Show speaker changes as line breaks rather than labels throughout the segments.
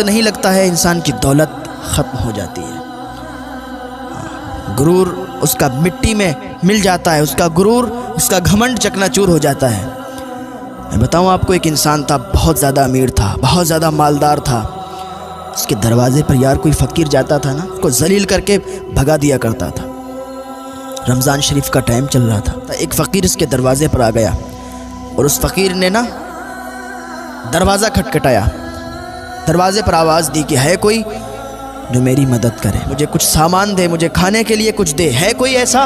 नहीं लगता है इंसान की दौलत ख़त्म हो जाती है। गुरूर उसका मिट्टी में मिल जाता है, उसका गुरूर, उसका घमंड चकनाचूर हो जाता है। मैं बताऊं आपको, एक इंसान था, बहुत ज़्यादा अमीर था, बहुत ज़्यादा मालदार था। उसके दरवाज़े पर यार कोई फ़कीर जाता था ना, उसको जलील करके भगा दिया करता था। रमज़ान शरीफ का टाइम चल रहा था, तो एक फ़कीर इसके दरवाज़े पर आ गया और उस फ़कीर ने ना दरवाज़ा खटखटाया, दरवाज़े पर आवाज़ दी कि है कोई जो मेरी मदद करे, मुझे कुछ सामान दे, मुझे खाने के लिए कुछ दे, है कोई ऐसा?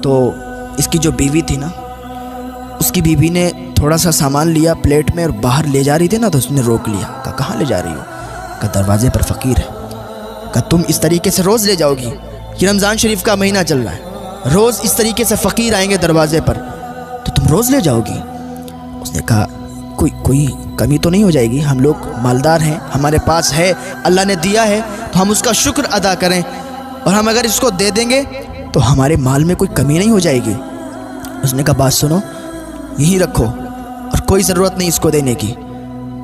तो इसकी जो बीवी थी ना, उसकी बीवी ने थोड़ा सा सामान लिया प्लेट में और बाहर ले जा रही थी ना, तो उसने रोक लिया। कहा कहाँ ले जा रही हो? कहा दरवाजे पर फ़कीर है। कहा तुम इस तरीके से रोज़ ले जाओगी? कि रमज़ान शरीफ का महीना चल रहा है, रोज़ इस तरीके से फ़कीर आएंगे दरवाजे पर, तो तुम रोज़ ले जाओगी? उसने कहा कोई कमी तो नहीं हो जाएगी? हम लोग मालदार हैं, हमारे पास है, अल्लाह ने दिया है, तो हम उसका शुक्र अदा करें, और हम अगर इसको दे देंगे तो हमारे माल में कोई कमी नहीं हो जाएगी। उसने कहा बात सुनो, यहीं रखो और कोई ज़रूरत नहीं इसको देने की।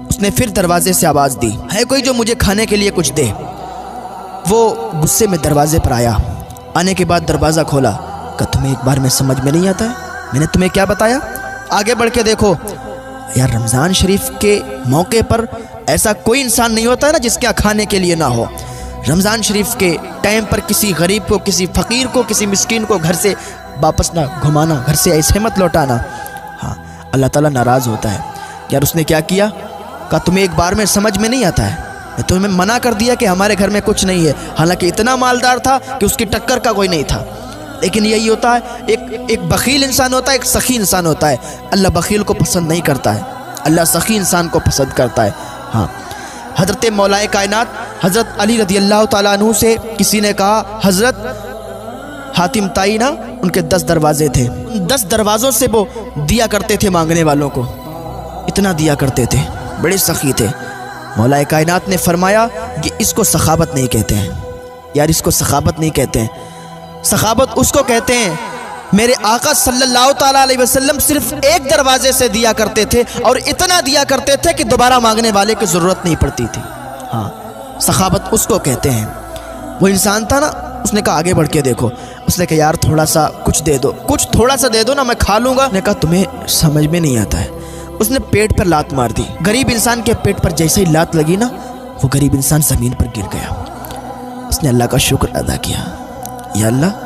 उसने फिर दरवाजे से आवाज़ दी, है कोई जो मुझे खाने के लिए कुछ दे? वो गुस्से में दरवाजे पर आया, आने के बाद दरवाज़ा खोला। कहा तुम्हें एक बार में समझ में नहीं आता है, मैंने तुम्हें क्या बताया? आगे बढ़ के देखो यार, रमज़ान शरीफ के मौके पर ऐसा कोई इंसान नहीं होता है ना जिसके यहाँ खाने के लिए ना हो। रमज़ान शरीफ के टाइम पर किसी गरीब को, किसी फ़कीर को, किसी मिस्कीन को घर से वापस ना घुमाना, घर से ऐसे मत लौटाना। हाँ, अल्लाह ताला नाराज़ होता है। यार उसने क्या किया? कहा तुम्हें एक बार में समझ में नहीं आता है, मैं तुम्हें मना कर दिया कि हमारे घर में कुछ नहीं है। हालांकि इतना मालदार था कि उसकी टक्कर का कोई नहीं था। लेकिन यही होता है, एक बखील इंसान होता है, एक सखी इंसान होता है। अल्लाह बखील को पसंद नहीं करता है, अल्लाह सखी इंसान को पसंद करता है। हाँ, हज़रत मौलाए कायनात हज़रत अली रज़ी अल्लाह ताला अन्हु से किसी ने कहा, हज़रत हातिम ताई ना, उनके 10 दरवाजे थे, उन 10 दरवाज़ों से वो दिया करते थे मांगने वालों को, इतना दिया करते थे, बड़े सखी थे। मौलाए कायनात ने फरमाया कि इसको सखावत नहीं कहते हैं। यार इसको सखावत नहीं कहते हैं, सखावत उसको कहते हैं, मेरे आका सल्लल्लाहु ताला अलैहि वसल्लम सिर्फ एक दरवाजे से दिया करते थे और इतना दिया करते थे कि दोबारा मांगने वाले की ज़रूरत नहीं पड़ती थी। हाँ, सखावत उसको कहते हैं। वो इंसान था ना, उसने कहा आगे बढ़ के देखो। उसने कहा यार थोड़ा सा कुछ दे दो, कुछ थोड़ा सा दे दो ना, मैं खा लूँगा। ने कहा तुम्हें समझ में नहीं आता है। उसने पेट पर लात मार दी। गरीब इंसान के पेट पर जैसे ही लात लगी ना, वो गरीब इंसान ज़मीन पर गिर गया। उसने अल्लाह का शुक्र अदा किया, या अल्लाह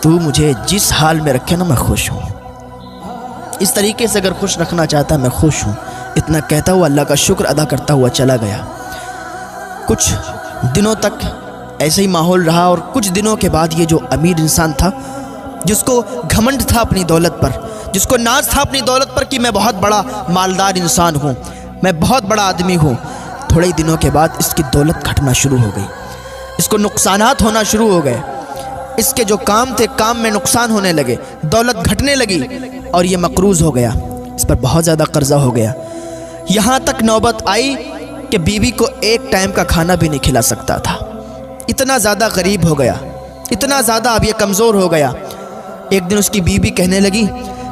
तू मुझे जिस हाल में रखे ना, मैं खुश हूँ। इस तरीके से अगर खुश रखना चाहता मैं खुश हूँ। इतना कहता हुआ अल्लाह का शुक्र अदा करता हुआ चला गया। कुछ दिनों तक ऐसे ही माहौल रहा और कुछ दिनों के बाद ये जो अमीर इंसान था, जिसको घमंड था अपनी दौलत पर, जिसको नाज था अपनी दौलत पर कि मैं बहुत बड़ा मालदार इंसान हूँ, मैं बहुत बड़ा आदमी हूँ, थोड़े ही दिनों के बाद इसकी दौलत घटना शुरू हो गई, इसको नुकसानात होना शुरू हो गए। इसके जो काम थे, काम में नुकसान होने लगे, दौलत घटने लगी और ये मकरूज़ हो गया, इस पर बहुत ज़्यादा कर्जा हो गया। यहाँ तक नौबत आई कि बीवी को एक टाइम का खाना भी नहीं खिला सकता था। इतना ज़्यादा गरीब हो गया, इतना ज़्यादा अब ये कमज़ोर हो गया। एक दिन उसकी बीवी कहने लगी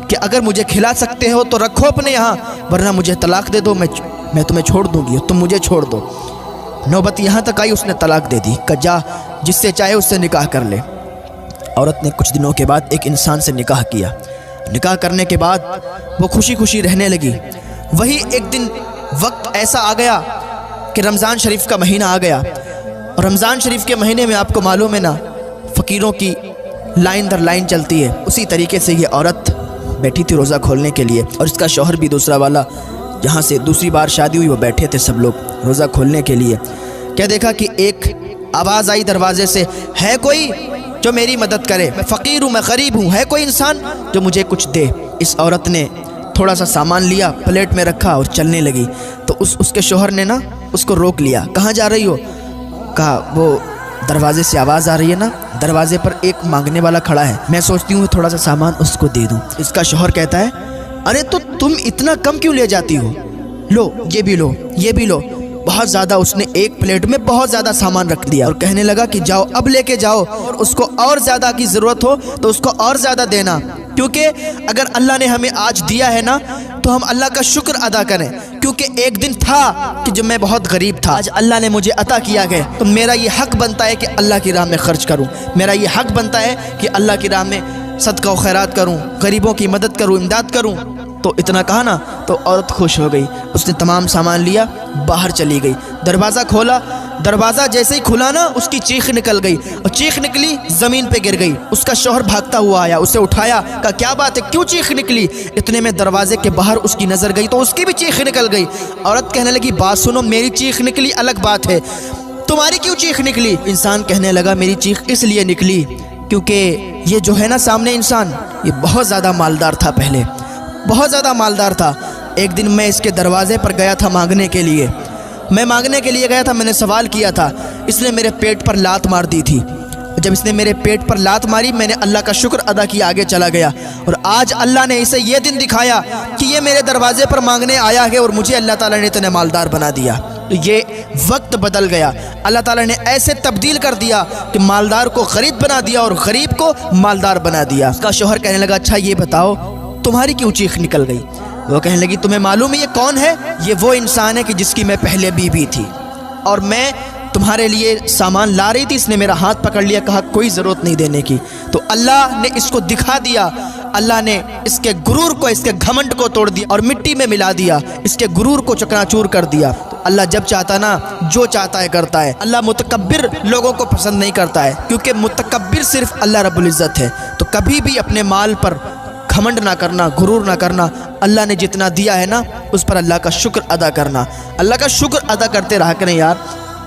कि अगर मुझे खिला सकते हो तो रखो अपने यहाँ, वरना मुझे तलाक दे दो, मैं तुम्हें छोड़ दूँगी, तुम मुझे छोड़ दो। नौबत यहाँ तक आई, उसने तलाक दे दी। कि जा जिससे चाहे उससे निकाह कर ले। औरत ने कुछ दिनों के बाद एक इंसान से निकाह किया। निकाह करने के बाद वो खुशी खुशी रहने लगी। वही एक दिन वक्त ऐसा आ गया कि रमज़ान शरीफ का महीना आ गया, और रमज़ान शरीफ के महीने में आपको मालूम है ना, फ़कीरों की लाइन दर लाइन चलती है। उसी तरीके से ये औरत बैठी थी रोज़ा खोलने के लिए, और इसका शौहर भी दूसरा वाला, जहाँ से दूसरी बार शादी हुई, वो बैठे थे सब लोग रोज़ा खोलने के लिए। क्या देखा कि एक आवाज़ आई दरवाजे से, है कोई जो मेरी मदद करे, मैं फ़कीर हूँ, मैं गरीब हूँ, है कोई इंसान जो मुझे कुछ दे। इस औरत ने थोड़ा सा सामान लिया, प्लेट में रखा और चलने लगी। तो उसके शौहर ने ना उसको रोक लिया। कहाँ जा रही हो? कहा वो दरवाजे से आवाज़ आ रही है ना, दरवाजे पर एक मांगने वाला खड़ा है, मैं सोचती हूँ थोड़ा सा सामान उसको दे दूँ। इसका शौहर कहता है, अरे तो तुम इतना कम क्यों ले जाती हो, लो ये भी लो, ये भी लो। बहुत ज़्यादा उसने एक प्लेट में बहुत ज़्यादा सामान रख दिया और कहने लगा कि जाओ अब लेके जाओ, और उसको और ज़्यादा की ज़रूरत हो तो उसको और ज़्यादा देना, क्योंकि अगर अल्लाह ने हमें आज दिया है ना, तो हम अल्लाह का शुक्र अदा करें। क्योंकि एक दिन था कि जब मैं बहुत गरीब था, आज अल्लाह ने मुझे अता किया है, तो मेरा ये हक बनता है कि अल्लाह की राह में खर्च करूँ। मेरा ये हक बनता है कि अल्लाह की राह में सदका व खैरात करूँ, गरीबों की मदद करूँ, इमदाद करूँ। तो इतना कहा ना तो औरत खुश हो गई। उसने तमाम सामान लिया, बाहर चली गई। दरवाज़ा खोला, दरवाज़ा जैसे ही खुला ना उसकी चीख निकल गई, और चीख निकली ज़मीन पे गिर गई। उसका शौहर भागता हुआ आया, उसे उठाया, कहा क्या बात है, क्यों चीख निकली? इतने में दरवाजे के बाहर उसकी नज़र गई तो उसकी भी चीख निकल गई। औरत कहने लगी बात सुनो, मेरी चीख निकली अलग बात है, तुम्हारी क्यों चीख निकली? इंसान कहने लगा मेरी चीख इसलिए निकली क्योंकि ये जो है ना सामने इंसान, ये बहुत ज़्यादा मालदार था, पहले बहुत ज़्यादा मालदार था। एक दिन मैं इसके दरवाज़े पर गया था मांगने के लिए, मैं मांगने के लिए गया था, मैंने सवाल किया था, इसने मेरे पेट पर लात मार दी थी। जब इसने मेरे पेट पर लात मारी, मैंने अल्लाह का शुक्र अदा किया, आगे चला गया। और आज अल्लाह ने इसे ये दिन दिखाया कि ये मेरे दरवाजे पर मांगने आया है और मुझे अल्लाह ताला ने इतने मालदार बना दिया। तो ये वक्त बदल गया, अल्लाह ताला ने ऐसे तब्दील कर दिया कि मालदार को गरीब बना दिया और गरीब को मालदार बना दिया। उसका शौहर कहने लगा अच्छा ये बताओ तुम्हारी क्यों चीख निकल गई? वो कहने लगी तुम्हें मालूम है ये कौन है? ये वो इंसान है कि जिसकी मैं पहले बीवी थी, और मैं तुम्हारे लिए सामान ला रही थी, इसने मेरा हाथ पकड़ लिया, कहा कोई ज़रूरत नहीं देने की। तो अल्लाह ने इसको दिखा दिया, अल्लाह ने इसके गुरूर को, इसके घमंड को तोड़ दिया और मिट्टी में मिला दिया, इसके गुरूर को चकनाचूर कर दिया। तो अल्लाह जब चाहता ना, जो चाहता है करता है। अल्लाह मुतकब्बिर लोगों को पसंद नहीं करता है, क्योंकि मुतकब्बिर सिर्फ अल्लाह रब्बुल इज़्ज़त है। तो कभी भी अपने माल पर घमंड ना करना, गुरूर ना करना। अल्लाह ने जितना दिया है ना उस पर अल्लाह का शुक्र अदा करना, अल्लाह का शुक्र अदा करते रहा करें यार।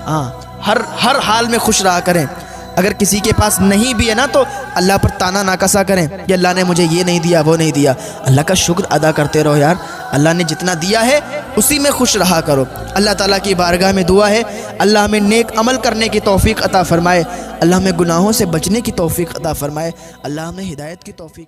हाँ, हर हाल में खुश रहा करें। अगर किसी के पास नहीं भी है ना तो अल्लाह पर ताना ना कसा करें कि अल्लाह ने मुझे ये नहीं दिया, वो नहीं दिया। अल्लाह का शुक्र अदा करते रहो यार, अल्लाह ने जितना दिया है उसी में खुश रहा करो। अल्लाह ताला की बारगाह में दुआ है अल्लाह हमें नेक अमल करने की तौफीक अता फ़रमाए, अल्लाह हमें गुनाहों से बचने की तौफीक अता फ़रमाए, अल्लाह हमें हिदायत की तौफीक